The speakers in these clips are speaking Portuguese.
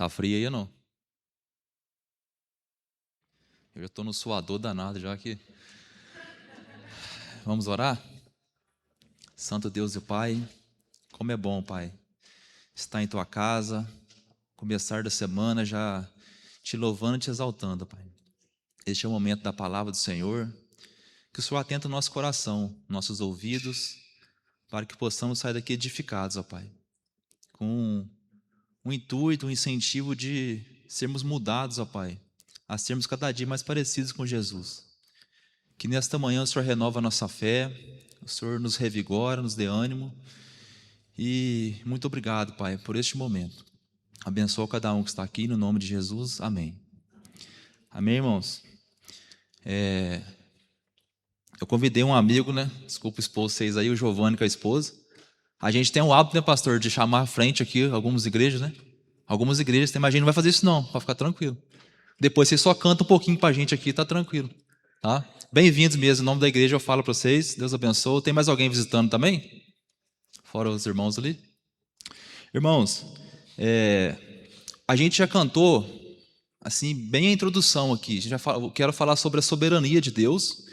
Tá frio aí ou não? Eu já estou no suador danado já aqui. Vamos orar? Santo Deus e Pai, como é bom, Pai, estar em Tua casa, começar da semana já te louvando e te exaltando, Pai. Este é o momento da palavra do Senhor, que o Senhor atenta o nosso coração, nossos ouvidos, para que possamos sair daqui edificados, ó Pai, com um intuito, um incentivo de sermos mudados, ó Pai, a sermos cada dia mais parecidos com Jesus. Que nesta manhã o Senhor renova a nossa fé, o Senhor nos revigora, nos dê ânimo. E muito obrigado, Pai, por este momento. Abençoa cada um que está aqui, no nome de Jesus. Amém. Amém, irmãos? Eu convidei um amigo, né? Desculpa expor vocês aí, o Giovanni com a esposa. A gente tem um hábito, né, pastor, de chamar à frente aqui algumas igrejas, né? Algumas igrejas tem, mas a gente não vai fazer isso não, para ficar tranquilo. Depois vocês só cantam um pouquinho para a gente aqui, tá tranquilo, tá? Bem-vindos mesmo, em nome da igreja eu falo para vocês, Deus abençoe. Tem mais alguém visitando também? Fora os irmãos ali? Irmãos, a gente já cantou, assim, bem a introdução aqui. Eu quero falar sobre a soberania de Deus,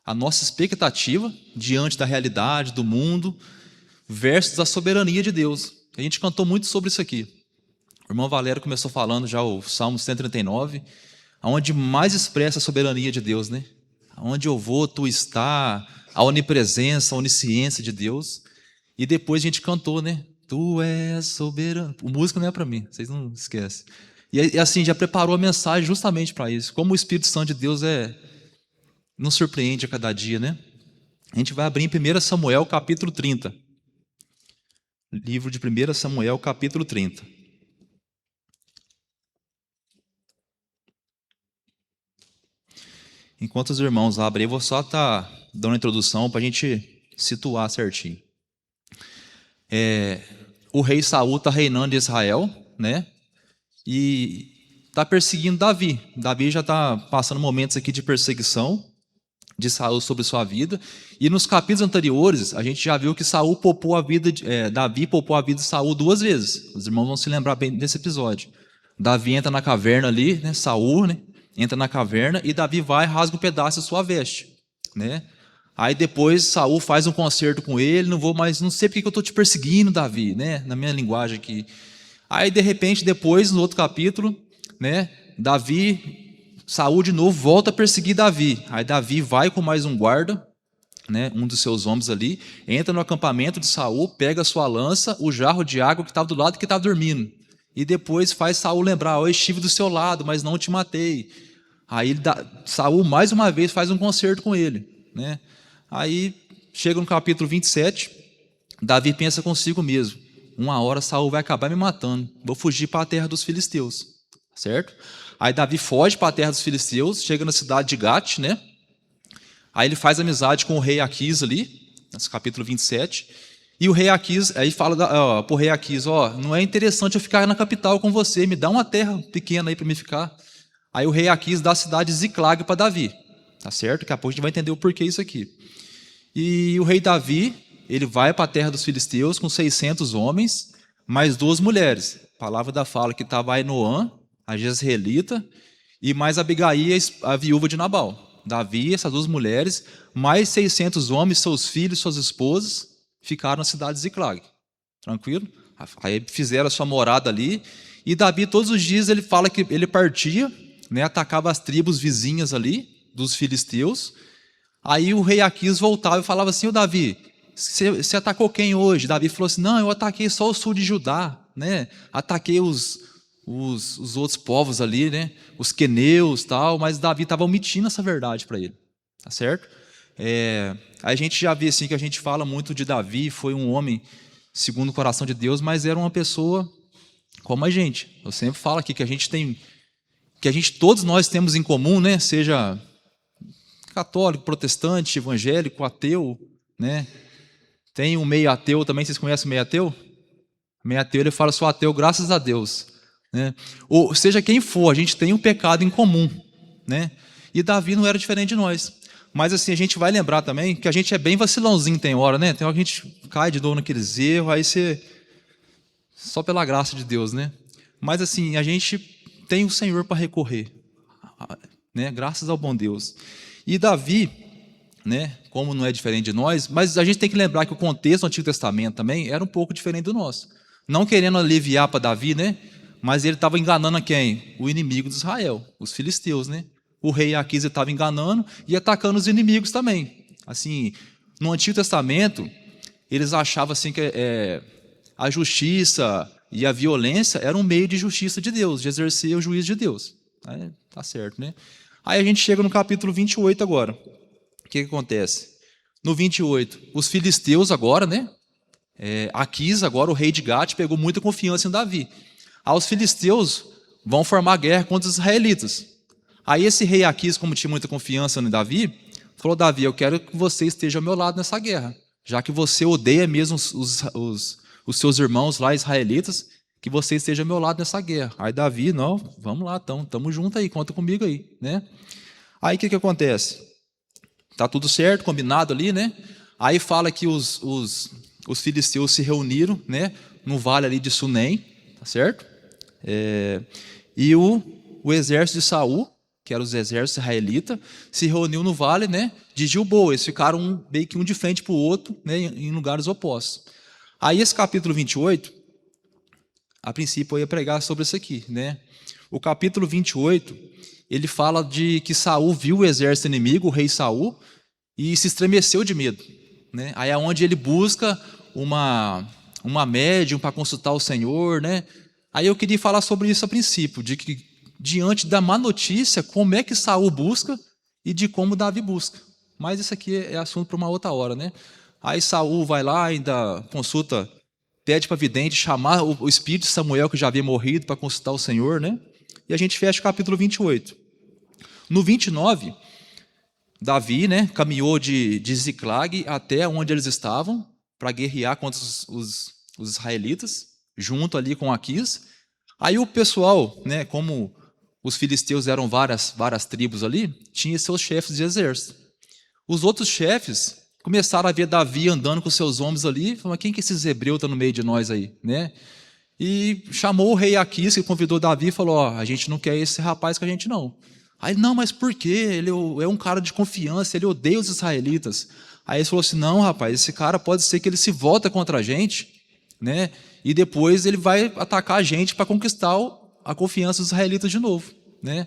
a nossa expectativa diante da realidade, do mundo, versus a soberania de Deus. A gente cantou muito sobre isso aqui. O irmão Valério começou falando já o Salmo 139, onde mais expressa a soberania de Deus, né? Onde eu vou, tu está, a onipresença, a onisciência de Deus. E depois a gente cantou, né? Tu és soberano. O músico não é para mim, vocês não esquecem. E assim, já preparou a mensagem justamente para isso. Como o Espírito Santo de Deus nos surpreende a cada dia, né? A gente vai abrir em 1 Samuel, capítulo 30. Livro de 1 Samuel, capítulo 30. Enquanto os irmãos abrem, eu vou só estar dando uma introdução para a gente situar certinho. O rei Saul está reinando em Israel, né? E está perseguindo Davi. Davi já está passando momentos aqui de perseguição de Saul sobre sua vida. E nos capítulos anteriores, a gente já viu que Saul poupou a vida Davi poupou a vida de Saul 2 vezes. Os irmãos vão se lembrar bem desse episódio. Davi entra na caverna ali, né? Saul, né? Entra na caverna e Davi vai e rasga um pedaço de sua veste, né? Aí depois Saul faz um concerto com ele, não sei porque que eu estou te perseguindo, Davi, né? Na minha linguagem aqui. Aí de repente depois, no outro capítulo, né? Saul de novo volta a perseguir Davi. Aí Davi vai com mais um guarda, né? Um dos seus homens ali, entra no acampamento de Saul, pega a sua lança, o jarro de água que estava do lado que estava dormindo. E depois faz Saul lembrar, eu estive do seu lado, mas não te matei. Aí Saul mais uma vez faz um concerto com ele, né? Aí chega no capítulo 27, Davi pensa consigo mesmo, uma hora Saul vai acabar me matando, vou fugir para a terra dos filisteus, certo? Aí Davi foge para a terra dos filisteus, chega na cidade de Gate, né? Aí ele faz amizade com o rei Aquis ali, nesse capítulo 27, e o rei Aquis, aí fala para o rei Aquis, não é interessante eu ficar na capital com você, me dá uma terra pequena aí para me ficar. Aí o rei Aquis dá a cidade de Ziclag para Davi, tá certo? Daqui a pouco a gente vai entender o porquê isso aqui. E o rei Davi, ele vai para a terra dos filisteus com 600 homens, mais 2 mulheres. A palavra da fala que estava Ainoã, a jezreelita, e mais Abigail, a viúva de Nabal. Davi, essas 2 mulheres, mais 600 homens, seus filhos, suas esposas, ficaram na cidade de Ziclag. Tranquilo? Aí fizeram a sua morada ali, e Davi todos os dias ele fala que ele partia, né, atacava as tribos vizinhas ali, dos filisteus. Aí o rei Aquis voltava e falava assim, Davi, você atacou quem hoje? Davi falou assim, não, eu ataquei só o sul de Judá, né? Ataquei os outros povos ali, né? Os queneus, tal, mas Davi estava omitindo essa verdade para ele, tá certo? A gente já vê assim que a gente fala muito de Davi, foi um homem segundo o coração de Deus, mas era uma pessoa como a gente. Eu sempre falo aqui todos nós temos em comum, né? Seja católico, protestante, evangélico, ateu, né? Tem um meio ateu também, vocês conhecem o meio ateu? O meio ateu, ele fala, sou ateu graças a Deus, né? Ou seja, quem for, a gente tem um pecado em comum, né? E Davi não era diferente de nós. Mas assim, a gente vai lembrar também que a gente é bem vacilãozinho tem hora, né? Tem hora que a gente cai de novo naqueles erros, aí você... Só pela graça de Deus, né? Mas assim, a gente tem o Senhor para recorrer, né? Graças ao bom Deus. E Davi, né, como não é diferente de nós, mas a gente tem que lembrar que o contexto do Antigo Testamento também era um pouco diferente do nosso. Não querendo aliviar para Davi, né? Mas ele estava enganando a quem? O inimigo de Israel, os filisteus, né? O rei Aquis estava enganando e atacando os inimigos também. Assim, no Antigo Testamento, eles achavam assim que a justiça e a violência eram um meio de justiça de Deus, de exercer o juízo de Deus. Aí, tá certo, né? Aí a gente chega no capítulo 28 agora. O que acontece? No 28, os filisteus agora, né? Aquis, agora o rei de Gate, pegou muita confiança em Davi. Aí os filisteus vão formar guerra contra os israelitas. Aí esse rei Aquis, como tinha muita confiança em Davi, falou: Davi, eu quero que você esteja ao meu lado nessa guerra, já que você odeia mesmo os seus irmãos lá, israelitas, que você esteja ao meu lado nessa guerra. Aí Davi, não, vamos lá, estamos juntos aí, conta comigo aí, né? Aí o que acontece? Tá tudo certo, combinado ali, né? Aí fala que os filisteus se reuniram, né, no vale ali de Sunem, tá certo? E o exército de Saul, que era os exércitos israelitas, se reuniu no vale, né, de Gilboa. Eles ficaram meio que um de frente para o outro, né, em lugares opostos. Aí esse capítulo 28, a princípio eu ia pregar sobre isso aqui, né? O capítulo 28, ele fala de que Saul viu o exército inimigo, o rei Saul, e se estremeceu de medo, né? Aí é onde ele busca uma médium para consultar o Senhor, né? Aí eu queria falar sobre isso a princípio, de que diante da má notícia, como é que Saul busca e de como Davi busca. Mas isso aqui é assunto para uma outra hora, né? Aí Saul vai lá, ainda consulta, pede para vidente chamar o espírito de Samuel, que já havia morrido, para consultar o Senhor, né? E a gente fecha o capítulo 28. No 29, Davi, né, caminhou de Ziclag até onde eles estavam, para guerrear contra os israelitas, junto ali com Aquis. Aí o pessoal, né, como os filisteus eram várias tribos ali, tinha seus chefes de exército. Os outros chefes começaram a ver Davi andando com seus homens ali, falaram: quem que esses hebreus estão no meio de nós aí, né? E chamou o rei Aquis, que convidou Davi, e falou: a gente não quer esse rapaz com a gente não. Aí, não, mas por quê? Ele é um cara de confiança, ele odeia os israelitas. Aí ele falou assim: não, rapaz, esse cara pode ser que ele se volta contra a gente, né? E depois ele vai atacar a gente para conquistar a confiança dos israelitas de novo, né?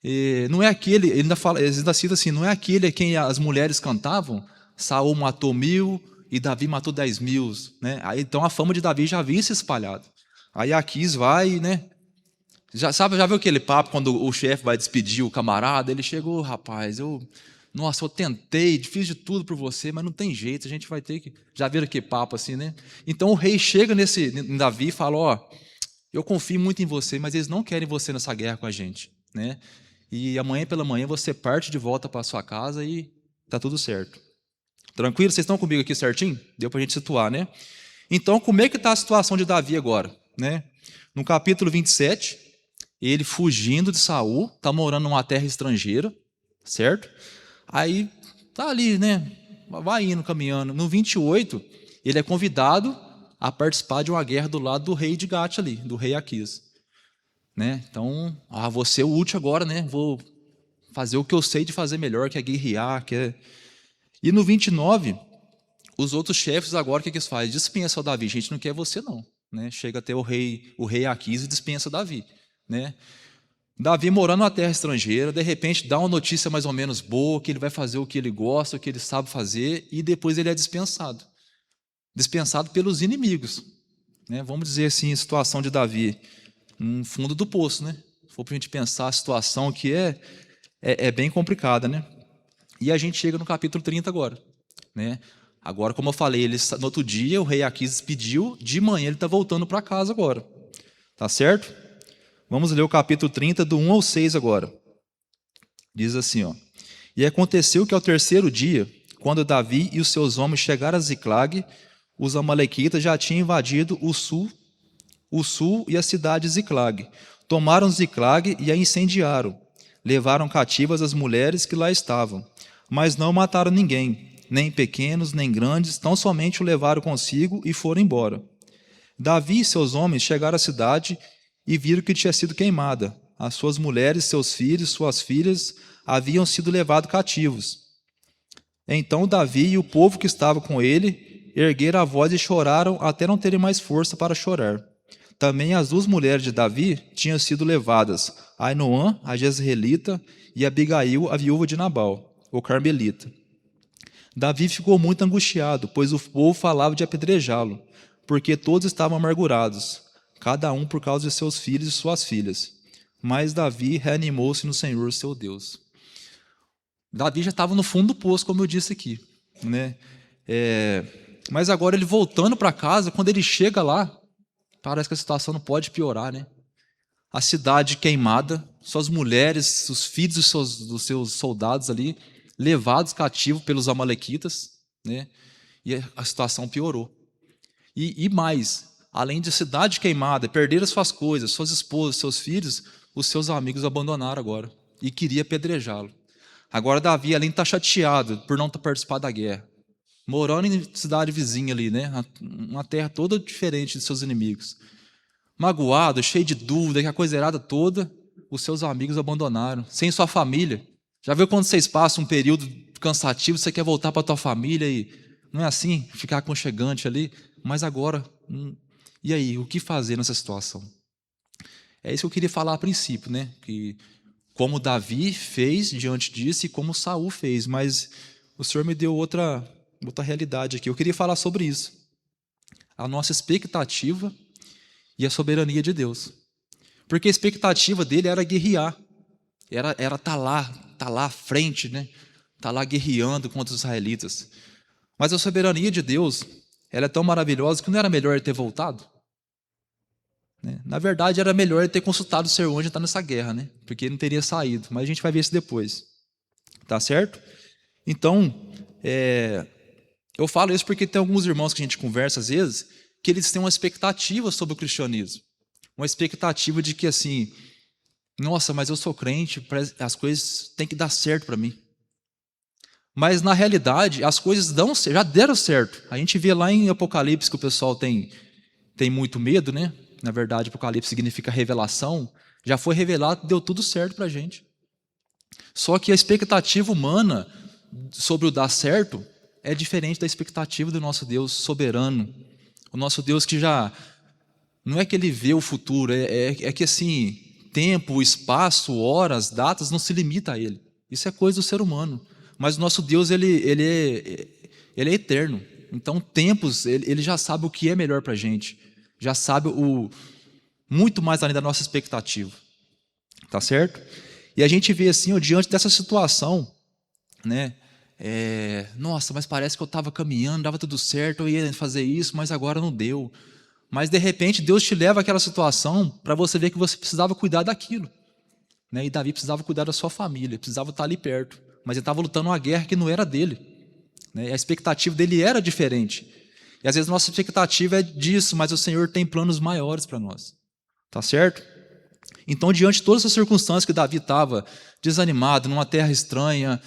E não é aquele, ele ainda cita assim, não é aquele a quem as mulheres cantavam, Saul matou 1000 e Davi matou 10.000, né? Aí, então a fama de Davi já havia se espalhado. Aí Aquis vai, né? Já viu aquele papo quando o chefe vai despedir o camarada? Ele chegou: rapaz, nossa, eu tentei, fiz de tudo por você, mas não tem jeito, a gente vai ter que... Já viram aquele papo assim, né? Então o rei chega em Davi e fala: ó, eu confio muito em você, mas eles não querem você nessa guerra com a gente, né? E amanhã pela manhã você parte de volta para a sua casa e tá tudo certo. Tranquilo? Vocês estão comigo aqui certinho? Deu para a gente situar, né? Então, como é que está a situação de Davi agora, né? No capítulo 27, ele fugindo de Saul, está morando numa terra estrangeira, certo? Aí tá ali, né? Vai indo, caminhando. No 28, ele é convidado a participar de uma guerra do lado do rei de Gate ali, do rei Aquis, né? Então, vou ser o útil agora, né? Vou fazer o que eu sei de fazer melhor, que é guerrear, E no 29, os outros chefes agora o que eles fazem? Dispensa o Davi. A gente não quer você não, né? Chega até o rei Aquis e dispensa Davi, né? Davi morando numa terra estrangeira, de repente dá uma notícia mais ou menos boa, que ele vai fazer o que ele gosta, o que ele sabe fazer, e depois ele é dispensado. Dispensado pelos inimigos, né? Vamos dizer assim, a situação de Davi, no fundo do poço, né? Se for para a gente pensar a situação que é bem complicada, né? E a gente chega no capítulo 30 agora, né? Agora, como eu falei, no outro dia o rei Aquis despediu, de manhã ele está voltando para casa agora, tá certo? Vamos ler o capítulo 30, do 1 ao 6 agora. Diz assim, ó: E aconteceu que ao terceiro dia, quando Davi e os seus homens chegaram a Ziclag, os amalequitas já tinham invadido o sul e a cidade de Ziclag. Tomaram Ziclag e a incendiaram. Levaram cativas as mulheres que lá estavam, mas não mataram ninguém, nem pequenos, nem grandes, tão somente o levaram consigo e foram embora. Davi e seus homens chegaram à cidade e viram que tinha sido queimada. As suas mulheres, seus filhos, suas filhas haviam sido levados cativos. Então Davi e o povo que estava com ele ergueram a voz e choraram até não terem mais força para chorar. Também as 2 mulheres de Davi tinham sido levadas, Ainoã, a jezreelita, e Abigail, a viúva de Nabal, o carmelita. Davi ficou muito angustiado, pois o povo falava de apedrejá-lo, porque todos estavam amargurados, cada um por causa de seus filhos e suas filhas. Mas Davi reanimou-se no Senhor, seu Deus. Davi já estava no fundo do poço, como eu disse aqui, né? Mas agora ele voltando para casa, quando ele chega lá, parece que a situação não pode piorar, né? A cidade queimada, suas mulheres, os filhos dos seus soldados ali, levados cativos pelos amalequitas, né? E a situação piorou. E mais, além de cidade queimada, perderam suas coisas, suas esposas, seus filhos, os seus amigos abandonaram agora e queria apedrejá-lo. Agora Davi, além de estar chateado por não ter participado da guerra, morando em cidade vizinha ali, né? Uma terra toda diferente de seus inimigos. Magoado, cheio de dúvida, que a coisa errada toda, os seus amigos abandonaram, sem sua família. Já viu quando vocês passam um período cansativo, você quer voltar para a tua família e não é assim, ficar aconchegante ali? Mas agora, e aí, o que fazer nessa situação? É isso que eu queria falar a princípio, né? Que como Davi fez diante disso e como Saul fez, mas o Senhor me deu outra realidade aqui. Eu queria falar sobre isso. A nossa expectativa e a soberania de Deus. Porque a expectativa dele era guerrear. Era estar lá à frente, né? Estar lá guerreando contra os israelitas. Mas a soberania de Deus, ela é tão maravilhosa que não era melhor ele ter voltado? Né? Na verdade, era melhor ele ter consultado o seu anjo e estar nessa guerra, né? Porque ele não teria saído. Mas a gente vai ver isso depois. Tá certo? Então, eu falo isso porque tem alguns irmãos que a gente conversa às vezes, que eles têm uma expectativa sobre o cristianismo. Uma expectativa de que assim, nossa, mas eu sou crente, as coisas têm que dar certo para mim. Mas na realidade, as coisas já deram certo. A gente vê lá em Apocalipse que o pessoal tem muito medo, né? Na verdade, Apocalipse significa revelação. Já foi revelado, deu tudo certo para a gente. Só que a expectativa humana sobre o dar certo é diferente da expectativa do nosso Deus soberano. O nosso Deus que já... Não é que ele vê o futuro, é que assim, tempo, espaço, horas, datas, não se limita a ele. Isso é coisa do ser humano. Mas o nosso Deus, ele é eterno. Então, tempos, ele já sabe o que é melhor para a gente. Já sabe muito mais além da nossa expectativa. Tá certo? E a gente vê assim, diante dessa situação, né? Nossa, mas parece que eu estava caminhando, dava tudo certo, eu ia fazer isso, mas agora não deu. Mas de repente Deus te leva àquela situação para você ver que você precisava cuidar daquilo. Né? E Davi precisava cuidar da sua família, precisava estar ali perto. Mas ele estava lutando uma guerra que não era dele. Né? A expectativa dele era diferente. E às vezes a nossa expectativa é disso, mas o Senhor tem planos maiores para nós. Tá certo? Então, diante de todas as circunstâncias que Davi estava desanimado, numa terra estranha,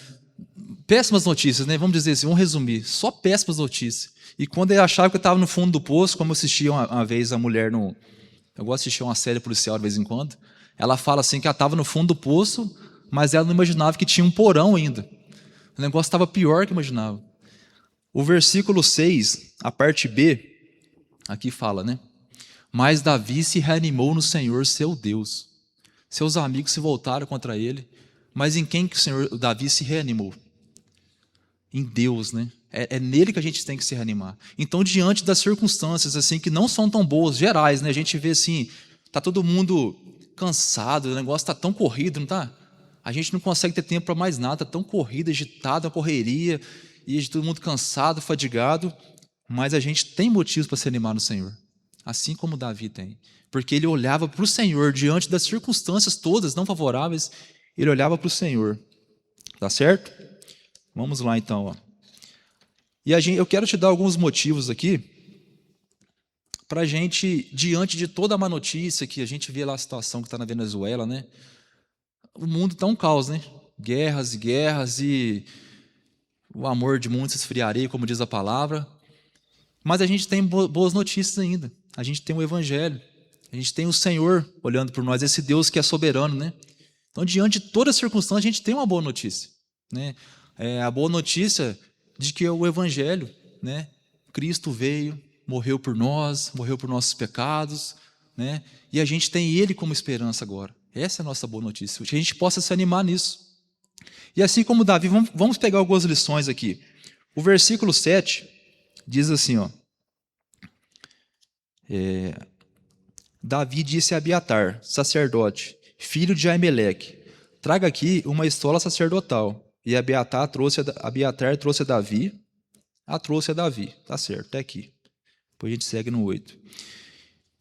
péssimas notícias, né? Vamos dizer assim, vamos resumir, só péssimas notícias. E quando ele achava que estava no fundo do poço, como eu assisti uma vez a mulher eu gosto de assistir uma série policial de vez em quando, ela fala assim que ela estava no fundo do poço, mas ela não imaginava que tinha um porão ainda. O negócio estava pior que imaginava. O versículo 6, a parte B, aqui fala, né? Mas Davi se reanimou no Senhor, seu Deus. Seus amigos se voltaram contra ele, mas em quem que o Davi se reanimou? Em Deus, né? É nele que a gente tem que se reanimar. Então, diante das circunstâncias assim que não são tão boas, gerais, né? A gente vê assim, tá todo mundo cansado, o negócio está tão corrido, não tá? A gente não consegue ter tempo para mais nada, tá tão corrido, agitado, a correria, e todo mundo cansado, fadigado, mas a gente tem motivos para se animar no Senhor. Assim como Davi tem. Porque ele olhava para o Senhor, diante das circunstâncias todas não favoráveis, ele olhava para o Senhor. Tá certo? Vamos lá então. Ó. E eu quero te dar alguns motivos aqui, para a gente, diante de toda a má notícia, que a gente vê lá a situação que está na Venezuela, né? O mundo está um caos, né? Guerras e guerras, e o amor de muitos esfriaria, como diz a palavra. Mas a gente tem boas notícias ainda. A gente tem o Evangelho. A gente tem o Senhor olhando por nós, esse Deus que é soberano, né? Então, diante de toda circunstância, a gente tem uma boa notícia, né? A boa notícia de que é o Evangelho, né? Cristo veio, morreu por nós, morreu por nossos pecados, né? E a gente tem Ele como esperança agora. Essa é a nossa boa notícia, que a gente possa se animar nisso. E assim como Davi, vamos pegar algumas lições aqui. O versículo 7 diz assim, ó. Davi disse a Abiatar, sacerdote, filho de Aimeleque, traga aqui uma estola sacerdotal. E Abiatar trouxe a Davi, trouxe a Davi. Tá certo, até aqui. Depois a gente segue no 8.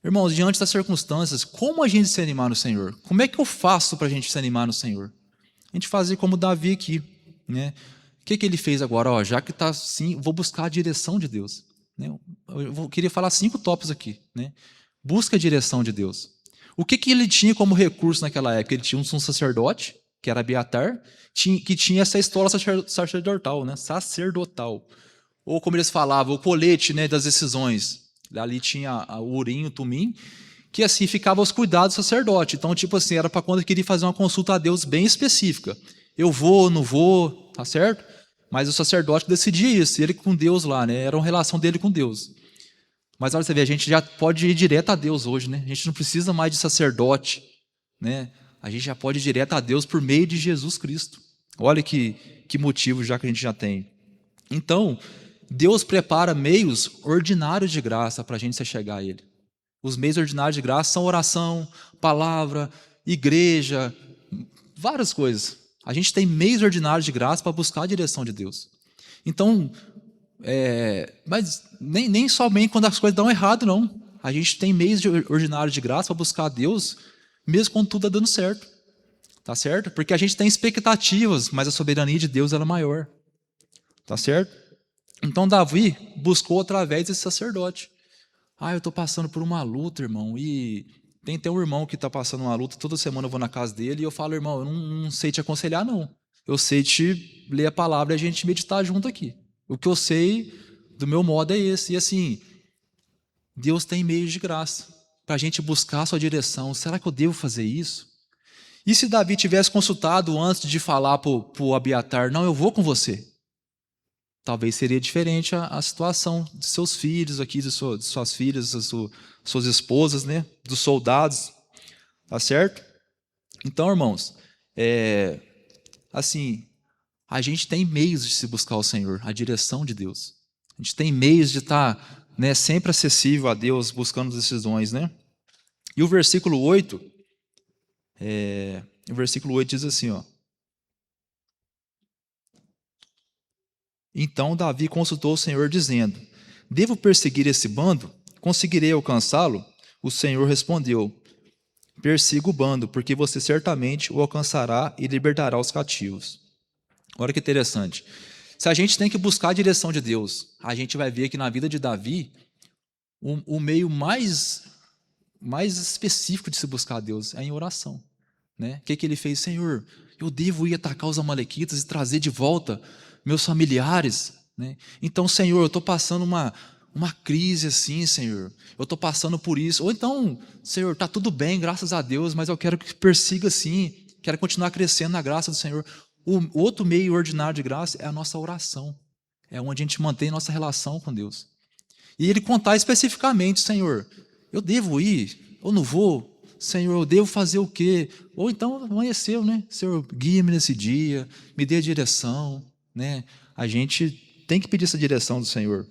Irmãos, diante das circunstâncias, como a gente se animar no Senhor? Como é que eu faço para a gente se animar no Senhor? A gente fazer como Davi aqui, né? O que ele fez agora? Ó, já que está assim, vou buscar a direção de Deus. Né? Eu queria falar 5 tópicos aqui, né? Busca a direção de Deus. O que ele tinha como recurso naquela época? Ele tinha um sacerdote, que era Abiatar, que tinha essa estola sacerdotal, né? Sacerdotal. Ou como eles falavam, o colete, né, das decisões. Ali tinha o Urim, o Tumim, que assim ficava aos cuidados do sacerdote. Então, tipo assim, era para quando ele queria fazer uma consulta a Deus bem específica. Eu vou, não vou, tá certo? Mas o sacerdote decidia isso, ele com Deus lá, né? Era uma relação dele com Deus. Mas olha, você vê, a gente já pode ir direto a Deus hoje, né? A gente não precisa mais de sacerdote, né? A gente já pode ir direto a Deus por meio de Jesus Cristo. Olha que motivo já que a gente já tem. Então, Deus prepara meios ordinários de graça para a gente se chegar a Ele. Os meios ordinários de graça são oração, palavra, igreja, várias coisas. A gente tem meios ordinários de graça para buscar a direção de Deus. Então, mas nem somente quando as coisas dão errado, não. A gente tem meios ordinários de graça para buscar a Deus, mesmo quando tudo está dando certo. Tá certo? Porque a gente tem expectativas, mas a soberania de Deus ela é maior. Tá certo? Então Davi buscou através desse sacerdote. Eu estou passando por uma luta, irmão, e tem um irmão que está passando uma luta, toda semana eu vou na casa dele e eu falo, irmão, eu não sei te aconselhar, não. Eu sei te ler a palavra e a gente meditar junto aqui. O que eu sei do meu modo é esse. E assim, Deus tem meios de graça para a gente buscar a sua direção. Será que eu devo fazer isso? E se Davi tivesse consultado antes de falar para o Abiatar, não, eu vou com você. Talvez seria diferente a situação de seus filhos aqui, de suas filhas, suas esposas, né? Dos soldados. Tá certo? Então, irmãos, assim, a gente tem meios de se buscar o Senhor, a direção de Deus. A gente tem meios de estar, né, sempre acessível a Deus, buscando decisões, né? E o versículo 8, diz assim, ó. Então Davi consultou o Senhor, dizendo, devo perseguir esse bando? Conseguirei alcançá-lo? O Senhor respondeu, persiga o bando, porque você certamente o alcançará e libertará os cativos. Olha que interessante. Se a gente tem que buscar a direção de Deus, a gente vai ver que na vida de Davi, o meio mais específico de se buscar a Deus é em oração. Né? O que ele fez? Senhor, eu devo ir atacar os amalequitas e trazer de volta meus familiares. Né? Então, Senhor, eu estou passando uma crise assim, Senhor. Eu estou passando por isso. Ou então, Senhor, está tudo bem, graças a Deus, mas eu quero que persiga assim. Quero continuar crescendo na graça do Senhor. O outro meio ordinário de graça é a nossa oração. É onde a gente mantém nossa relação com Deus. E ele contar especificamente, Senhor, eu devo ir ou não vou? Senhor, eu devo fazer o quê? Ou então amanheceu, né? Senhor, guia-me nesse dia, me dê a direção, né? A gente tem que pedir essa direção do Senhor.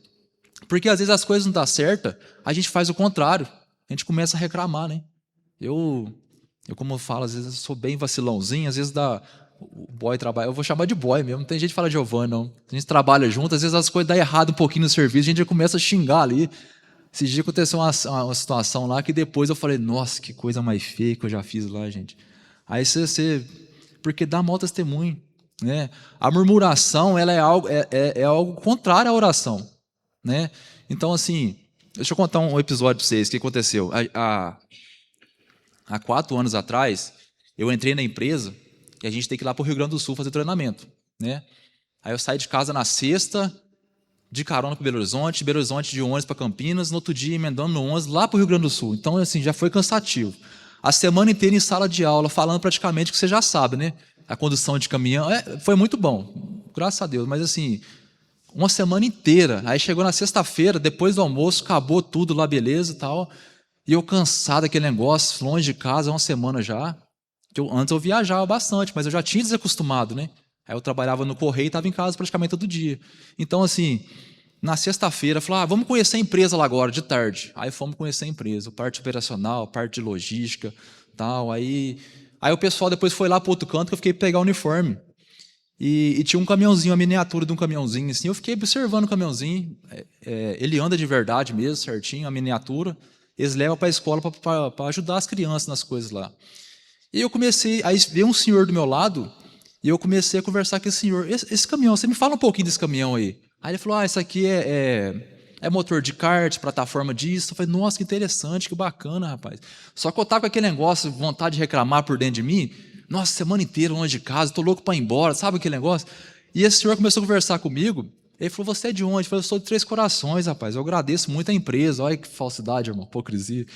Porque às vezes as coisas não dão certo, a gente faz o contrário. A gente começa a reclamar, né? Eu como eu falo, às vezes eu sou bem vacilãozinho, às vezes o boy trabalha, eu vou chamar de boy mesmo, não tem jeito de falar Giovanni, não. A gente trabalha junto, às vezes as coisas dão errado um pouquinho no serviço, a gente já começa a xingar ali. Esse dia aconteceu uma situação lá que depois eu falei, nossa, que coisa mais feia que eu já fiz lá, gente. Aí porque dá mau testemunho, né? A murmuração, ela é algo contrário à oração, né? Então, assim, deixa eu contar um episódio para vocês, o que aconteceu. Há 4 anos atrás, eu entrei na empresa e a gente tem que ir lá para o Rio Grande do Sul fazer treinamento, né? Aí eu saí de casa na sexta, de carona para Belo Horizonte de ônibus para Campinas, no outro dia emendando no ônibus lá para o Rio Grande do Sul. Então, assim, já foi cansativo. A semana inteira em sala de aula, falando praticamente o que você já sabe, né? A condução de caminhão, foi muito bom, graças a Deus. Mas, assim, uma semana inteira. Aí chegou na sexta-feira, depois do almoço, acabou tudo lá, beleza e tal. E eu cansado daquele negócio, longe de casa, uma semana já. Antes eu viajava bastante, mas eu já tinha desacostumado, né? Aí eu trabalhava no correio e estava em casa praticamente todo dia. Então, assim, na sexta-feira, falou, vamos conhecer a empresa lá agora, de tarde. Aí fomos conhecer a empresa, parte operacional, parte de logística, tal. Aí o pessoal depois foi lá para outro canto que eu fiquei para pegar o uniforme. E tinha um caminhãozinho, a miniatura de um caminhãozinho, assim. Eu fiquei observando o caminhãozinho. Ele anda de verdade mesmo, certinho, a miniatura. Eles levam para a escola para ajudar as crianças nas coisas lá. E eu comecei, aí veio um senhor do meu lado, e eu comecei a conversar com esse senhor. Esse caminhão, você me fala um pouquinho desse caminhão aí. Aí ele falou, isso aqui é motor de kart, plataforma disso. Eu falei, nossa, que interessante, que bacana, rapaz. Só que eu estava com aquele negócio, vontade de reclamar por dentro de mim. Nossa, semana inteira longe de casa, estou louco para ir embora, sabe aquele negócio? E esse senhor começou a conversar comigo. Ele falou, você é de onde? Eu falei, eu sou de Três Corações, rapaz. Eu agradeço muito a empresa. Olha que falsidade, irmão, hipocrisia.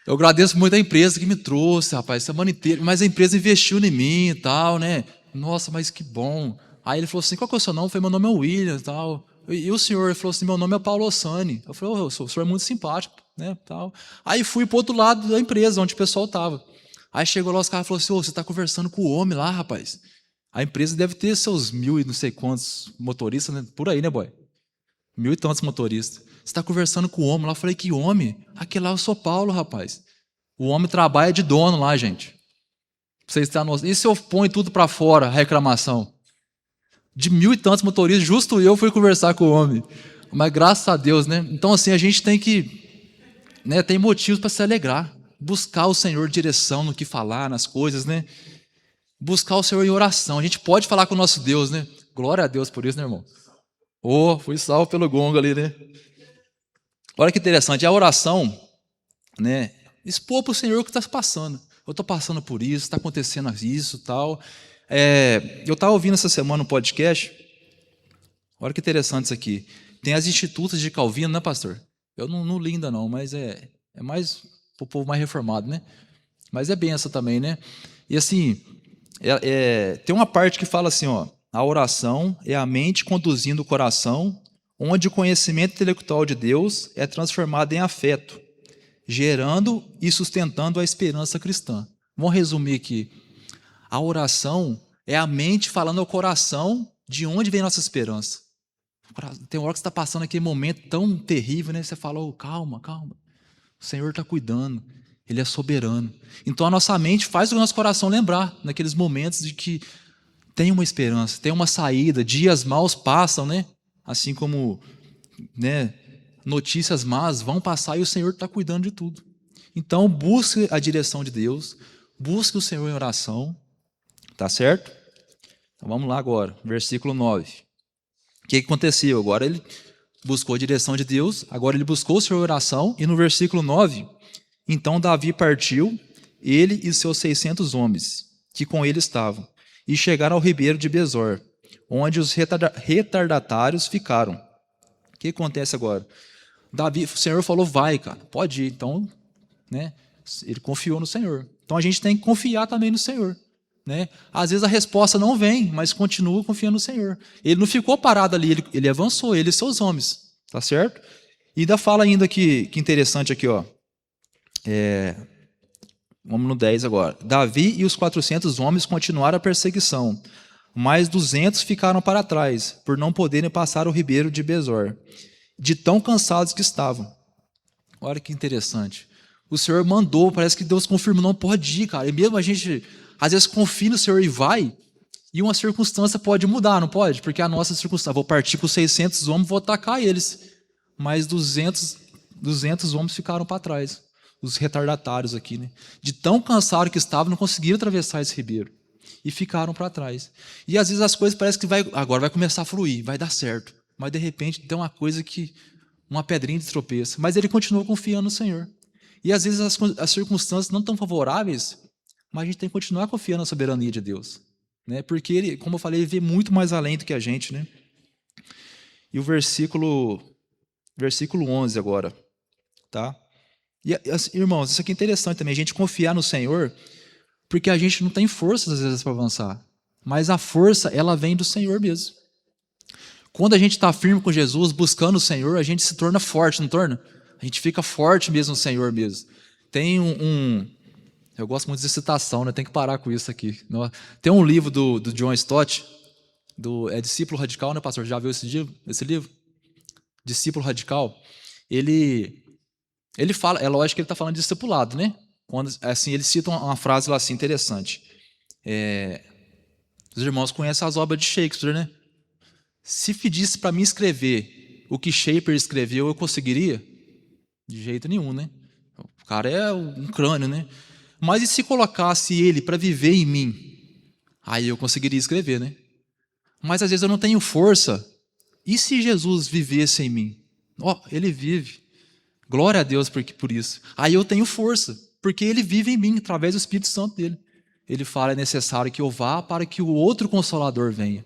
Eu agradeço muito a empresa que me trouxe, rapaz, semana inteira. Mas a empresa investiu em mim e tal, né? Nossa, mas que bom. Aí ele falou assim, qual que é o seu nome? Eu falei, meu nome é William e tal. E o senhor? Ele falou assim, meu nome é Paulo Ossani. Eu falei, o senhor é muito simpático, né? Tal. Aí fui para o outro lado da empresa, onde o pessoal estava. Aí chegou lá, os caras falaram assim, você está conversando com o homem lá, rapaz. A empresa deve ter seus 1.000 e não sei quantos motoristas, né? Por aí, né, boy? 1.000 e tantos motoristas. Você está conversando com o homem lá. Eu falei, que homem? Aquele lá é o São Paulo, rapaz. O homem trabalha de dono lá, gente. Pra vocês terem noção. E se eu ponho tudo para fora, a reclamação? De 1.000 e tantos motoristas, justo eu fui conversar com o homem. Mas graças a Deus, né? Então, assim, a gente tem que... né, tem motivos para se alegrar. Buscar o Senhor direção no que falar, nas coisas, né? Buscar o Senhor em oração. A gente pode falar com o nosso Deus, né? Glória a Deus por isso, né, irmão? Fui salvo pelo gongo ali, né? Olha que interessante, a oração, né? Expor para o Senhor o que está se passando. Eu estou passando por isso, está acontecendo isso, tal. Eu estava ouvindo essa semana um podcast. Olha que interessante isso aqui. Tem as Institutas de Calvino, né, pastor? Eu não li ainda não, mas é mais para o povo mais reformado, né? Mas é benção também, né? E assim, tem uma parte que fala assim, ó, a oração é a mente conduzindo o coração, onde o conhecimento intelectual de Deus é transformado em afeto, gerando e sustentando a esperança cristã. Vamos resumir aqui. A oração é a mente falando ao coração de onde vem nossa esperança. Tem hora que você está passando aquele momento tão terrível, né? Você fala, calma, calma. O Senhor está cuidando. Ele é soberano. Então a nossa mente faz o nosso coração lembrar naqueles momentos de que tem uma esperança, tem uma saída, dias maus passam, né? Assim como, né, notícias más vão passar e o Senhor está cuidando de tudo. Então busque a direção de Deus, busque o Senhor em oração, tá certo? Então vamos lá agora, versículo 9. O que aconteceu? Agora ele buscou a direção de Deus, agora ele buscou o Senhor em oração, e no versículo 9, então Davi partiu, ele e seus 600 homens, que com ele estavam, e chegaram ao ribeiro de Besor, onde os retardatários ficaram. O que acontece agora? Davi, o Senhor falou, vai, cara, pode ir. Então, né, ele confiou no Senhor. Então a gente tem que confiar também no Senhor. Né? Às vezes a resposta não vem, mas continua confiando no Senhor. Ele não ficou parado ali, ele avançou, ele e seus homens. Tá certo? E ainda fala ainda que interessante aqui, ó. Vamos no 10 agora. Davi e os 400 homens continuaram a perseguição, mas 200 ficaram para trás, por não poderem passar o ribeiro de Besor, de tão cansados que estavam. Olha que interessante. O Senhor mandou, parece que Deus confirmou, não pode ir, cara. E mesmo a gente, às vezes, confia no Senhor e vai, e uma circunstância pode mudar, não pode? Porque a nossa circunstância, vou partir com 600 homens, vou atacar eles. Mas 200 homens ficaram para trás. Os retardatários aqui, né? De tão cansados que estavam, não conseguiram atravessar esse ribeiro. E ficaram para trás. E às vezes as coisas parecem que agora vai começar a fluir, vai dar certo. Mas de repente tem uma coisa que, uma pedrinha de tropeço. Mas ele continuou confiando no Senhor. E às vezes as circunstâncias não tão favoráveis, mas a gente tem que continuar confiando na soberania de Deus. Né? Porque ele, como eu falei, ele vê muito mais além do que a gente. Né? E o versículo 11 agora, tá? E, irmãos, isso aqui é interessante também, a gente confiar no Senhor, porque a gente não tem forças às vezes para avançar, mas a força, ela vem do Senhor mesmo. Quando a gente está firme com Jesus, buscando o Senhor, a gente se torna forte, não torna? A gente fica forte mesmo no Senhor mesmo. Tem eu gosto muito de citação, né? Tem que parar com isso aqui. Tem um livro do John Stott, Discípulo Radical, né, pastor? Já viu esse livro? Discípulo Radical. Ele fala, é lógico que ele está falando de discipulado, né? Quando, assim, ele cita uma frase lá assim, interessante. Os irmãos conhecem as obras de Shakespeare, né? Se pedisse para mim escrever o que Shakespeare escreveu, eu conseguiria? De jeito nenhum, né? O cara é um crânio, né? Mas e se colocasse ele para viver em mim? Aí eu conseguiria escrever, né? Mas às vezes eu não tenho força. E se Jesus vivesse em mim? Ele vive. Glória a Deus por isso. Aí eu tenho força, porque ele vive em mim, através do Espírito Santo dele. Ele fala, é necessário que eu vá para que o outro Consolador venha.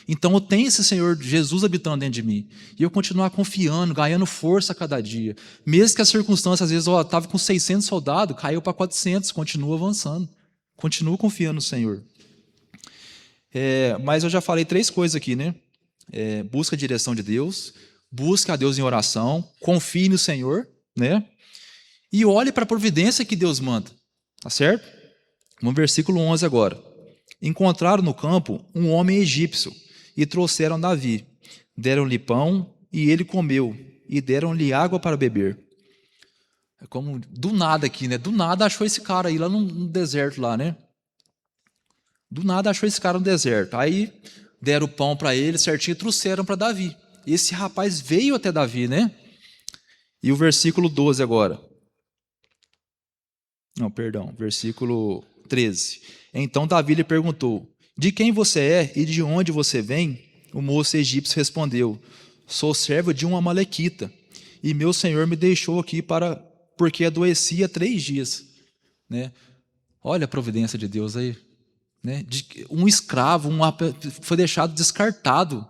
Então eu tenho esse Senhor Jesus habitando dentro de mim. E eu continuar confiando, ganhando força a cada dia. Mesmo que as circunstâncias, às vezes, estava com 600 soldados, caiu para 400, continuo avançando. Continuo confiando no Senhor. Mas eu já falei 3 coisas aqui, né? Busca a direção de Deus, busca a Deus em oração, confie no Senhor, né? E olhe para a providência que Deus manda. Tá certo? No versículo 11 agora. Encontraram no campo um homem egípcio e trouxeram Davi. Deram-lhe pão e ele comeu, e deram-lhe água para beber. É como do nada aqui, né? Do nada achou esse cara aí lá no deserto lá, né? Do nada achou esse cara no deserto. Aí deram o pão para ele certinho e trouxeram para Davi. Esse rapaz veio até Davi, né? E o versículo 12 agora. Não, perdão, versículo 13. Então Davi lhe perguntou: de quem você é e de onde você vem? O moço egípcio respondeu: sou servo de um amalequita, e meu senhor me deixou aqui porque adoecia 3 dias. Né? Olha a providência de Deus aí. Né? Um escravo foi deixado descartado.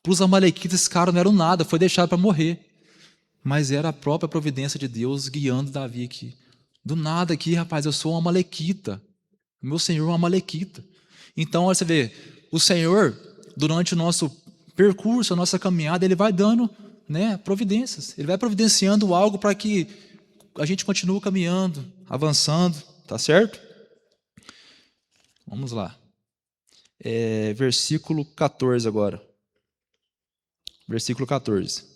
Para os amalequitas, esse cara não era nada, foi deixado para morrer. Mas era a própria providência de Deus guiando Davi aqui. Do nada aqui, rapaz, eu sou um amalequita. Meu Senhor é um amalequita. Então, olha, você vê, o Senhor, durante o nosso percurso, a nossa caminhada, Ele vai dando, né, providências. Ele vai providenciando algo para que a gente continue caminhando, avançando, tá certo? Vamos lá. Versículo 14 agora. Versículo 14.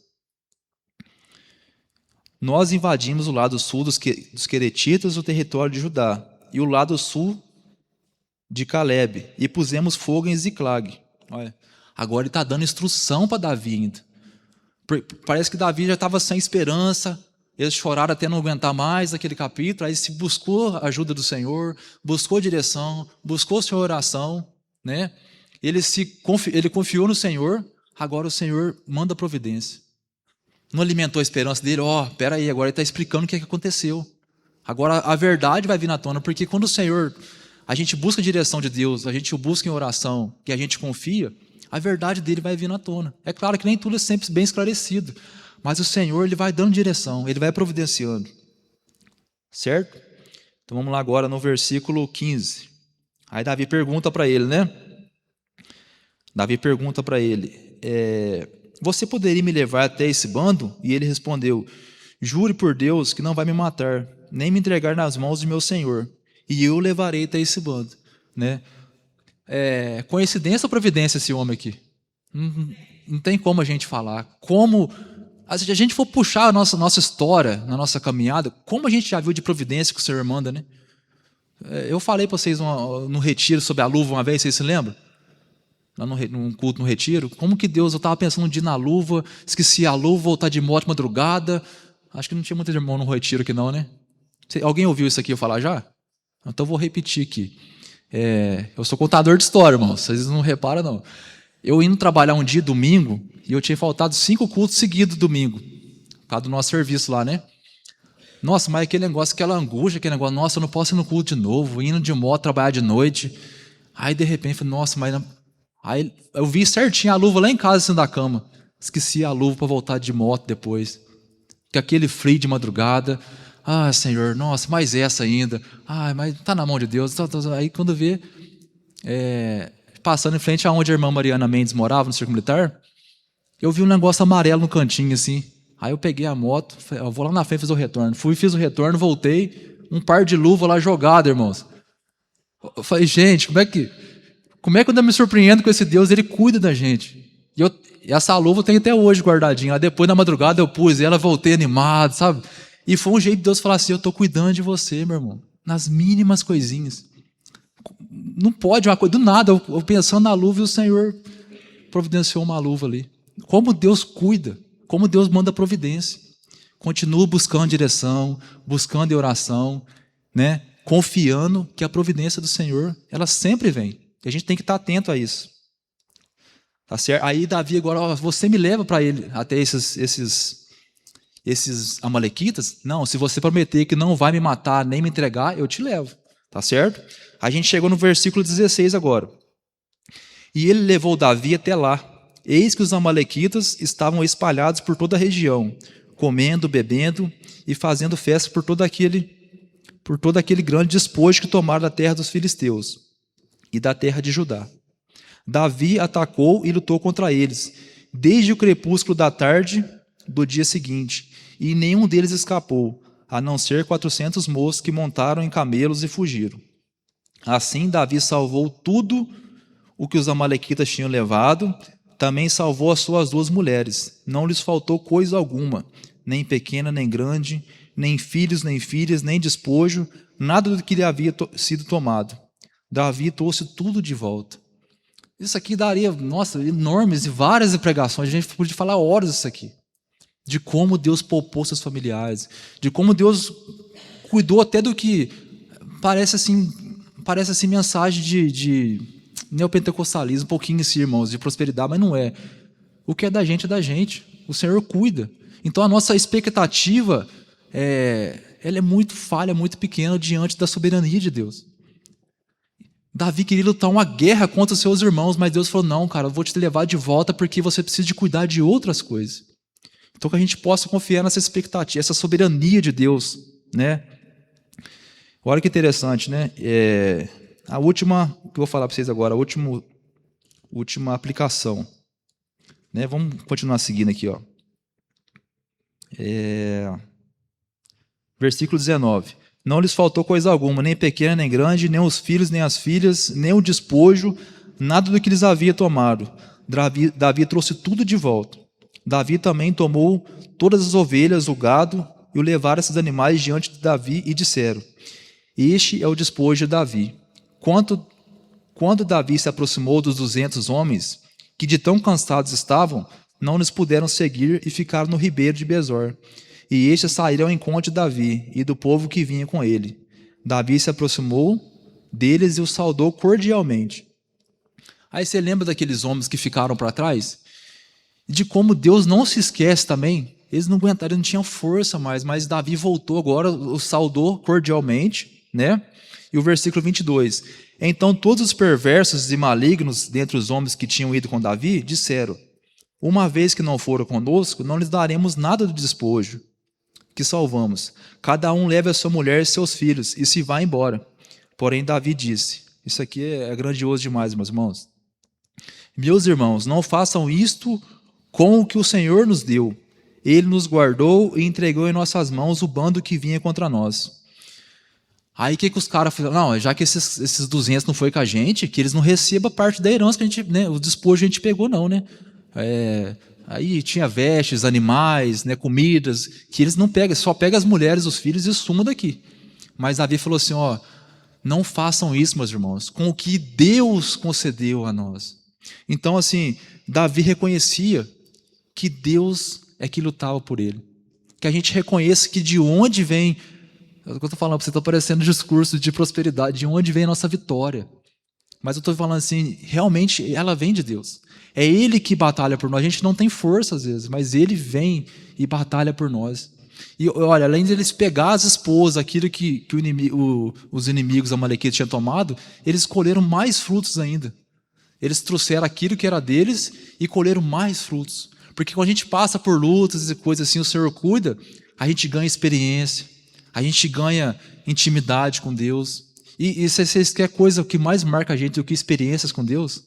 Nós invadimos o lado sul dos Queretitas, o território de Judá, e o lado sul de Calebe, e pusemos fogo em Ziclag. Olha, agora ele está dando instrução para Davi ainda. Parece que Davi já estava sem esperança, eles choraram até não aguentar mais aquele capítulo, aí se buscou a ajuda do Senhor, buscou direção, buscou sua oração, né? Ele confiou no Senhor, agora o Senhor manda providência. Não alimentou a esperança dele, espera aí, agora ele está explicando o que aconteceu. Agora a verdade vai vir na tona, porque quando o Senhor, a gente busca a direção de Deus, a gente o busca em oração, que a gente confia, a verdade dele vai vir na tona. É claro que nem tudo é sempre bem esclarecido, mas o Senhor, ele vai dando direção, ele vai providenciando. Certo? Então vamos lá agora no versículo 15. Aí Davi pergunta para ele, né? Davi pergunta para ele, você poderia me levar até esse bando? E ele respondeu: jure por Deus que não vai me matar, nem me entregar nas mãos de meu senhor, e eu levarei até esse bando. Né? Coincidência ou providência esse homem aqui? Não tem como a gente falar. Como a gente for puxar a nossa história, na nossa caminhada, como a gente já viu de providência que o Senhor manda, né? Eu falei para vocês no retiro sobre a luva uma vez, vocês se lembram? Lá num culto no retiro, como que Deus, eu estava pensando de ir na luva, esqueci a luva, voltar de moto madrugada. Acho que não tinha muito irmão no retiro aqui não, né? Alguém ouviu isso aqui eu falar já? Então eu vou repetir aqui. Eu sou contador de história, irmão, vocês não reparam não. Eu indo trabalhar um dia, domingo, e eu tinha faltado 5 cultos seguidos domingo, por causa do nosso serviço lá, né? Nossa, mas aquele negócio, aquela angústia, aquele negócio, nossa, eu não posso ir no culto de novo, indo de moto, trabalhar de noite. Aí, de repente, eu falei, nossa, mas... Aí eu vi certinho a luva lá em casa, assim, da cama. Esqueci a luva para voltar de moto depois. Que aquele frio de madrugada. Ah, Senhor, nossa, mais essa ainda. Ah, mas tá na mão de Deus. Aí quando vê, passando em frente aonde a irmã Mariana Mendes morava, no Circo Militar, eu vi um negócio amarelo no cantinho, assim. Aí eu peguei a moto, falei, eu vou lá na frente fazer o retorno. Fui, fiz o retorno, voltei, um par de luva lá jogado, irmãos. Eu falei, gente, como é que eu ainda me surpreendo com esse Deus? Ele cuida da gente. E essa luva eu tenho até hoje guardadinha. Aí depois, na madrugada, eu pus ela, voltei animado, sabe? E foi um jeito de Deus falar assim, eu estou cuidando de você, meu irmão. Nas mínimas coisinhas. Não pode uma coisa, do nada, eu pensando na luva e o Senhor providenciou uma luva ali. Como Deus cuida, como Deus manda providência. Continua buscando direção, buscando em oração, né? Confiando que a providência do Senhor, ela sempre vem. E a gente tem que estar atento a isso. Tá certo? Aí Davi agora, ó, você me leva para ele, até esses amalequitas? Não, se você prometer que não vai me matar nem me entregar, eu te levo. Tá certo? A gente chegou no versículo 16 agora. E ele levou Davi até lá. Eis que os amalequitas estavam espalhados por toda a região, comendo, bebendo e fazendo festa por todo aquele grande despojo que tomaram da terra dos filisteus e da terra de Judá. Davi atacou e lutou contra eles, desde o crepúsculo da tarde do dia seguinte, e nenhum deles escapou, a não ser 400 moços que montaram em camelos e fugiram. Assim Davi salvou tudo o que os amalequitas tinham levado, também salvou as suas 2 mulheres, não lhes faltou coisa alguma, nem pequena nem grande, nem filhos nem filhas, nem despojo, nada do que lhe havia sido tomado. Davi trouxe tudo de volta. Isso aqui daria, nossa, enormes e várias pregações, a gente podia falar horas disso aqui. De como Deus poupou seus familiares, de como Deus cuidou até do que parece assim mensagem de neopentecostalismo, um pouquinho assim, irmãos, de prosperidade, mas não é. O que é da gente, o Senhor cuida. Então a nossa expectativa, ela é muito falha, muito pequena diante da soberania de Deus. Davi queria lutar uma guerra contra os seus irmãos, mas Deus falou, não, cara, eu vou te levar de volta porque você precisa de cuidar de outras coisas. Então que a gente possa confiar nessa expectativa, essa soberania de Deus, né? Olha que interessante, né? A última, que eu vou falar para vocês agora, a última aplicação. Né? Vamos continuar seguindo aqui, ó. Versículo 19. Não lhes faltou coisa alguma, nem pequena nem grande, nem os filhos nem as filhas, nem o despojo, nada do que lhes havia tomado. Davi trouxe tudo de volta. Davi também tomou todas as ovelhas, o gado, e o levaram esses animais diante de Davi e disseram, este é o despojo de Davi. Quando Davi se aproximou dos 200 homens, que de tão cansados estavam, não lhes puderam seguir e ficaram no ribeiro de Besor. E estes saíram ao encontro de Davi e do povo que vinha com ele. Davi se aproximou deles e os saudou cordialmente. Aí você lembra daqueles homens que ficaram para trás? De como Deus não se esquece também. Eles não aguentaram, eles não tinham força mais, mas Davi voltou agora, os saudou cordialmente, né? E o versículo 22. Então todos os perversos e malignos dentre os homens que tinham ido com Davi disseram, uma vez que não foram conosco, não lhes daremos nada do despojo que salvamos. Cada um leve a sua mulher e seus filhos e se vá embora. Porém Davi disse, isso aqui é grandioso demais, meus irmãos. Meus irmãos, não façam isto com o que o Senhor nos deu. Ele nos guardou e entregou em nossas mãos o bando que vinha contra nós. Aí o que os caras falaram? Não, já que esses 200 não foi com a gente, que eles não recebam parte da herança que a gente, né, o despojo a gente pegou não, né? Aí tinha vestes, animais, né, comidas, que eles não pegam, só pegam as mulheres, os filhos e sumam daqui. Mas Davi falou assim, ó, não façam isso, meus irmãos, com o que Deus concedeu a nós. Então, assim, Davi reconhecia que Deus é que lutava por ele. Que a gente reconheça que de onde vem, é o que eu estou falando, você está parecendo um discurso de prosperidade, de onde vem a nossa vitória. Mas eu estou falando assim, realmente ela vem de Deus. É Ele que batalha por nós. A gente não tem força às vezes, mas Ele vem e batalha por nós. E olha, além de eles pegar as esposas, aquilo que os inimigos amalequitas tinham tomado, eles colheram mais frutos ainda. Eles trouxeram aquilo que era deles e colheram mais frutos. Porque quando a gente passa por lutas e coisas assim, o Senhor cuida, a gente ganha experiência, a gente ganha intimidade com Deus. E se vocês querem coisa que mais marca a gente do que experiências com Deus?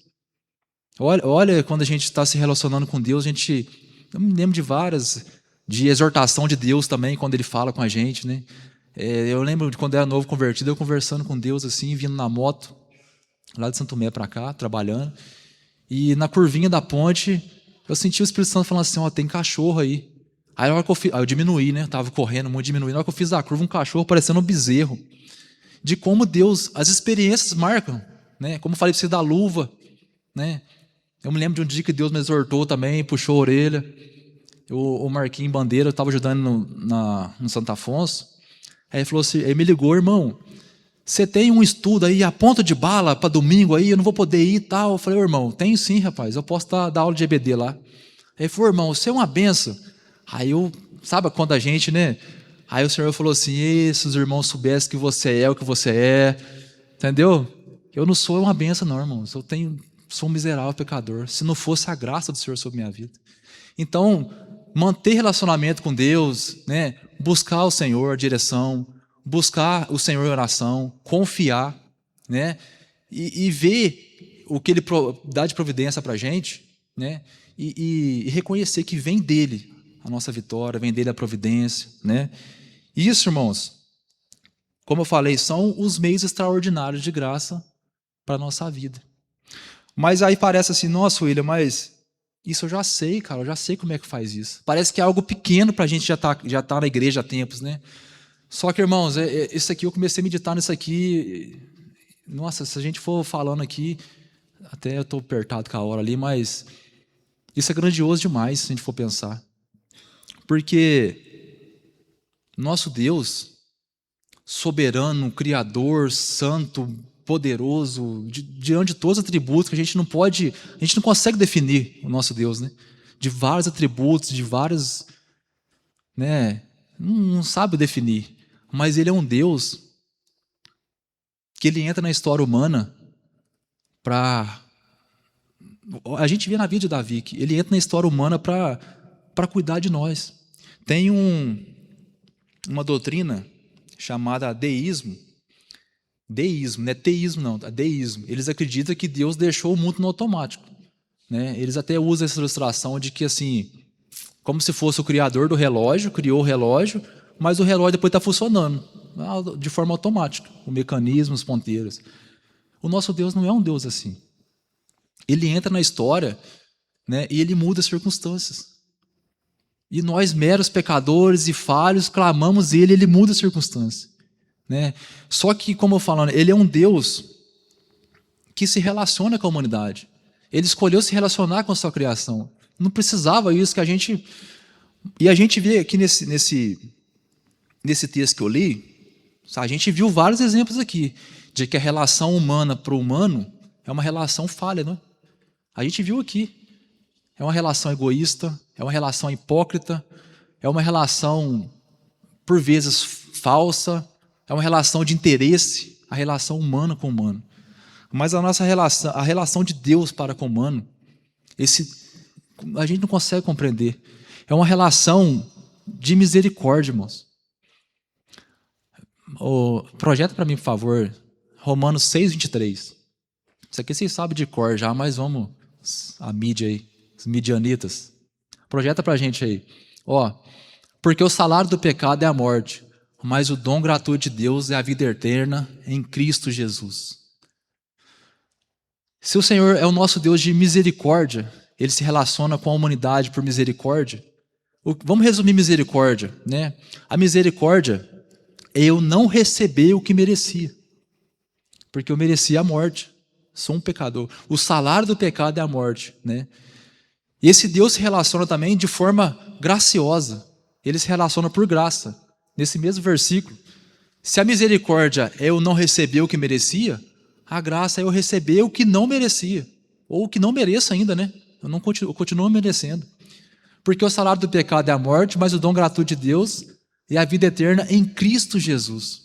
Olha quando a gente está se relacionando com Deus, eu me lembro de várias, de exortação de Deus também, quando Ele fala com a gente, né? Eu lembro de quando eu era novo convertido, eu conversando com Deus assim, vindo na moto, lá de Santo Tomé para cá, trabalhando, e na curvinha da ponte, eu senti o Espírito Santo falando assim, tem cachorro aí. Aí na hora que eu diminuí, né? Eu tava correndo muito, diminuí. Na hora que eu fiz a curva, um cachorro parecendo um bezerro. De como Deus, as experiências marcam, né? Como eu falei para você da luva, né? Eu me lembro de um dia que Deus me exortou também, puxou a orelha. O Marquinhos Bandeira, eu estava ajudando no Santo Afonso. Aí ele falou assim, ele me ligou, irmão, você tem um estudo aí, a ponta de bala para domingo aí, eu não vou poder ir e tal. Eu falei, irmão, tenho sim, rapaz, eu posso dar aula de EBD lá. Aí ele falou, irmão, você é uma benção. Aí sabe quando a gente, né? Aí o Senhor falou assim, se os irmãos soubessem que você é o que você é, entendeu? Eu não sou uma benção não, irmão, sou um miserável pecador, se não fosse a graça do Senhor sobre minha vida. Então, manter relacionamento com Deus, né? Buscar o Senhor, a direção, buscar o Senhor em oração, confiar, né? E ver o que Ele dá de providência para a gente, né? E reconhecer que vem dEle a nossa vitória, vem dEle a providência, né? Isso, irmãos, como eu falei, são os meios extraordinários de graça para a nossa vida. Mas aí parece assim, nossa, William, mas isso eu já sei, cara, eu já sei como é que faz isso. Parece que é algo pequeno para a gente já tá na igreja há tempos, né? Só que, irmãos, isso aqui, eu comecei a meditar nisso aqui. Nossa, se a gente for falando aqui, até eu estou apertado com a hora ali, mas isso é grandioso demais, se a gente for pensar. Porque nosso Deus, soberano, criador, santo, poderoso, diante de todos os atributos que a gente não consegue definir o nosso Deus, né? De vários atributos, de vários, né? Não sabe definir, mas Ele é um Deus que Ele entra na história humana para... A gente vê na vida de Davi que Ele entra na história humana para cuidar de nós. Tem uma doutrina chamada deísmo. Deísmo, não é teísmo não, é deísmo. Eles acreditam que Deus deixou o mundo no automático, né? Eles até usam essa ilustração de que assim, como se fosse o criador do relógio, criou o relógio, mas o relógio depois está funcionando de forma automática, o mecanismo, os ponteiros. O nosso Deus não é um Deus assim. Ele entra na história, né, e Ele muda as circunstâncias. E nós, meros pecadores e falhos, clamamos Ele muda as circunstâncias, né? Só que, como eu falo, Ele é um Deus que se relaciona com a humanidade. Ele escolheu se relacionar com a sua criação. Não precisava isso que a gente... E a gente vê aqui nesse texto que eu li, a gente viu vários exemplos aqui, de que a relação humana para o humano é uma relação falha, não é? A gente viu aqui. É uma relação egoísta, é uma relação hipócrita, é uma relação, por vezes, falsa, é uma relação de interesse, a relação humana com o humano. Mas a nossa relação, a relação de Deus para com o humano, a gente não consegue compreender. É uma relação de misericórdia, irmãos. Projeta para mim, por favor, Romanos 6:23. Isso aqui vocês sabem de cor já, mas vamos, a mídia aí, os midianitas. Projeta para a gente aí. Porque o salário do pecado é a morte, mas o dom gratuito de Deus é a vida eterna em Cristo Jesus. Se o Senhor é o nosso Deus de misericórdia, Ele se relaciona com a humanidade por misericórdia. Vamos resumir misericórdia, né? A misericórdia é eu não receber o que merecia, porque eu merecia a morte. Sou um pecador. O salário do pecado é a morte, né? E esse Deus se relaciona também de forma graciosa. Ele se relaciona por graça. Nesse mesmo versículo, se a misericórdia é eu não receber o que merecia, a graça é eu receber o que não merecia, ou o que não mereço ainda, né? Eu continuo merecendo. Porque o salário do pecado é a morte, mas o dom gratuito de Deus é a vida eterna em Cristo Jesus.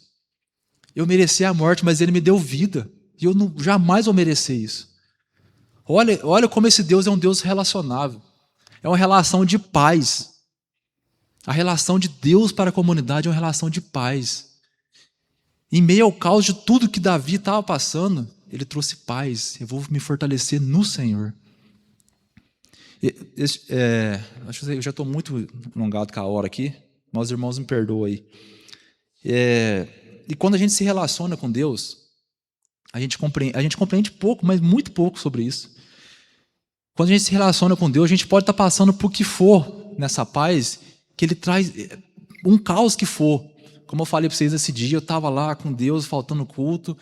Eu merecia a morte, mas Ele me deu vida. E eu jamais vou merecer isso. Olha como esse Deus é um Deus relacionável. é uma relação de paz. A relação de Deus para a comunidade é uma relação de paz. Em meio ao caos de tudo que Davi estava passando, ele trouxe paz. Eu vou me fortalecer no Senhor. Acho que eu já estou muito alongado com a hora aqui, mas os irmãos me perdoem aí. E quando a gente se relaciona com Deus, a gente compreende pouco, mas muito pouco sobre isso. Quando a gente se relaciona com Deus, a gente pode estar passando por que for nessa paz, que Ele traz um caos que for. Como eu falei para vocês esse dia, eu estava lá com Deus, faltando culto,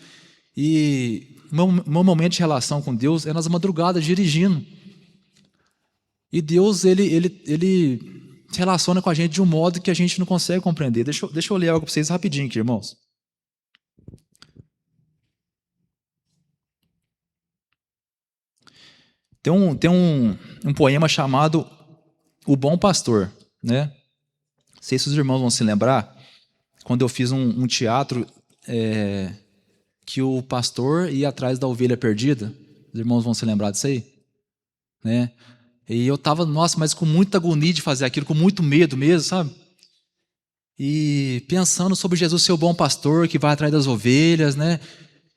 e meu momento de relação com Deus é nas madrugadas, dirigindo. E Deus, ele se relaciona com a gente de um modo que a gente não consegue compreender. Deixa eu ler algo para vocês rapidinho aqui, irmãos. Tem um poema chamado O Bom Pastor, né? Não sei se os irmãos vão se lembrar, quando eu fiz um teatro que o pastor ia atrás da ovelha perdida. Os irmãos vão se lembrar disso aí? Né? E eu estava, nossa, mas com muita agonia de fazer aquilo, com muito medo mesmo, sabe? E pensando sobre Jesus ser o bom pastor que vai atrás das ovelhas, né?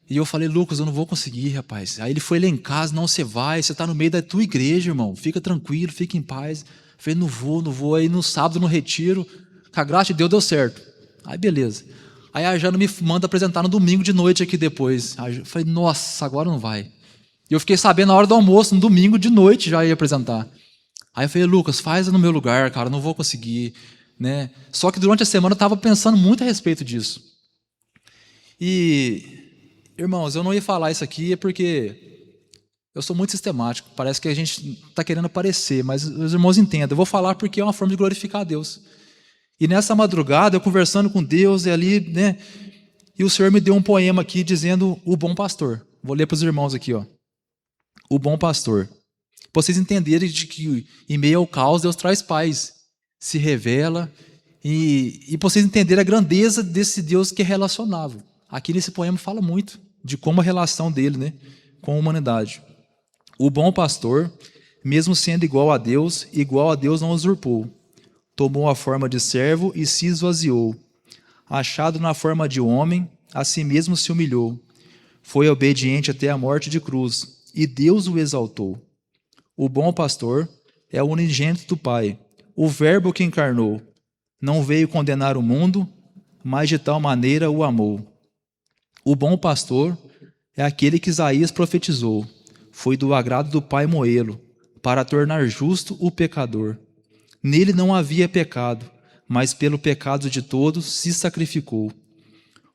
E eu falei, Lucas, eu não vou conseguir, rapaz. Aí ele foi lá em casa, não, você está no meio da tua igreja, irmão. Fica tranquilo, fica em paz. Eu falei, não vou. Aí no sábado, no retiro, com a graça de Deus, deu certo. Aí beleza. Aí a Jana me manda apresentar no domingo de noite aqui depois. Aí eu falei, nossa, agora não vai. E eu fiquei sabendo na hora do almoço, no domingo de noite já ia apresentar. Aí eu falei, Lucas, faz no meu lugar, cara, não vou conseguir, né? Só que durante a semana eu estava pensando muito a respeito disso. E, irmãos, eu não ia falar isso aqui porque eu sou muito sistemático. Parece que a gente está querendo aparecer, mas os irmãos entendam. Eu vou falar porque é uma forma de glorificar a Deus. E nessa madrugada, eu conversando com Deus, e ali, né? E o Senhor me deu um poema aqui dizendo o bom pastor. Vou ler para os irmãos aqui, ó. O bom pastor. Para vocês entenderem de que em meio ao caos, Deus traz paz. Se revela. E para vocês entenderem a grandeza desse Deus que é relacionável. Aqui nesse poema fala muito de como a relação dele, né, com a humanidade. O bom pastor, mesmo sendo igual a Deus não usurpou. Tomou a forma de servo e se esvaziou. Achado na forma de homem, a si mesmo se humilhou. Foi obediente até a morte de cruz, e Deus o exaltou. O bom pastor é o unigênito do Pai, o Verbo que encarnou. Não veio condenar o mundo, mas de tal maneira o amou. O bom pastor é aquele que Isaías profetizou. Foi do agrado do Pai moê-lo, para tornar justo o pecador. Nele não havia pecado, mas pelo pecado de todos se sacrificou.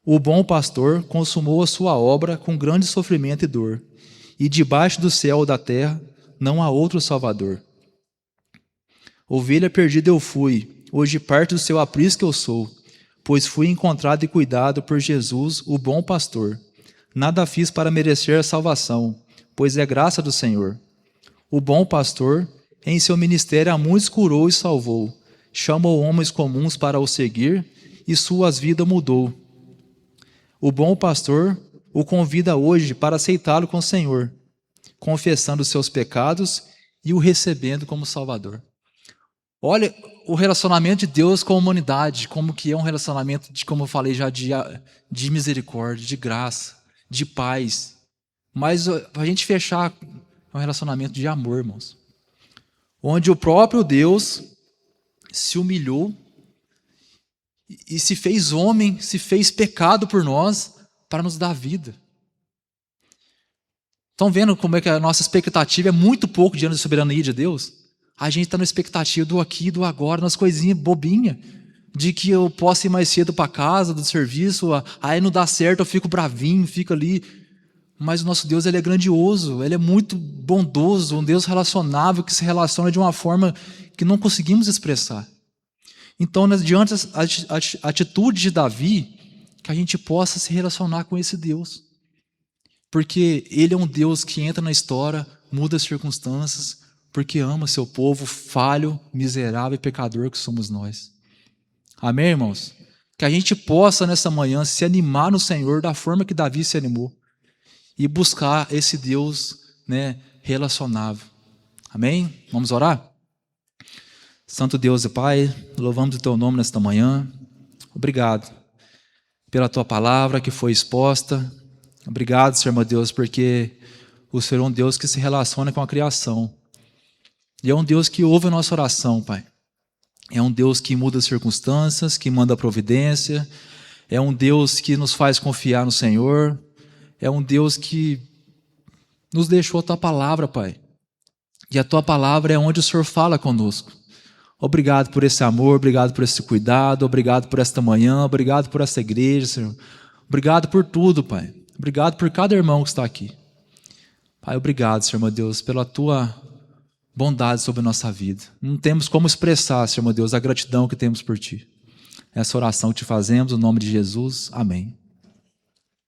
O bom pastor consumou a sua obra com grande sofrimento e dor, e debaixo do céu ou da terra não há outro Salvador. Ovelha perdida eu fui, hoje parte do seu aprisco eu sou, pois fui encontrado e cuidado por Jesus, o bom pastor. Nada fiz para merecer a salvação, pois é graça do Senhor. O bom pastor, em seu ministério a muitos curou e salvou, chamou homens comuns para o seguir, e suas vidas mudou. O bom pastor o convida hoje para aceitá-lo com o Senhor, confessando seus pecados e o recebendo como Salvador. Olha o relacionamento de Deus com a humanidade, como que é um relacionamento, como eu falei já, de misericórdia, de graça, de paz. Mas para a gente fechar, é um relacionamento de amor, irmãos. Onde o próprio Deus se humilhou e se fez homem, se fez pecado por nós, para nos dar vida. Estão vendo como é que a nossa expectativa é muito pouco diante da soberania de Deus? A gente está na expectativa do aqui e do agora, nas coisinhas bobinhas, de que eu posso ir mais cedo para casa, do serviço, aí não dá certo, eu fico bravinho, fico ali. Mas o nosso Deus, ele é grandioso, ele é muito bondoso, um Deus relacionável, que se relaciona de uma forma que não conseguimos expressar. Então, diante da atitude de Davi, que a gente possa se relacionar com esse Deus. Porque ele é um Deus que entra na história, muda as circunstâncias, porque ama seu povo falho, miserável e pecador que somos nós. Amém, irmãos? Que a gente possa nessa manhã se animar no Senhor da forma que Davi se animou e buscar esse Deus, né, relacionável. Amém? Vamos orar? Santo Deus e Pai, louvamos o Teu nome nesta manhã. Obrigado pela Tua palavra que foi exposta. Obrigado, Senhor meu Deus, porque o Senhor é um Deus que se relaciona com a criação. E é um Deus que ouve a nossa oração, Pai. É um Deus que muda as circunstâncias, que manda a providência. É um Deus que nos faz confiar no Senhor. É um Deus que nos deixou a Tua palavra, Pai. E a Tua palavra é onde o Senhor fala conosco. Obrigado por esse amor, obrigado por esse cuidado, obrigado por esta manhã, obrigado por esta igreja, Senhor. Obrigado por tudo, Pai. Obrigado por cada irmão que está aqui. Pai, obrigado, Senhor meu Deus, pela Tua bondade sobre a nossa vida. Não temos como expressar, Senhor meu Deus, a gratidão que temos por Ti. Essa oração que te fazemos, no nome de Jesus. Amém.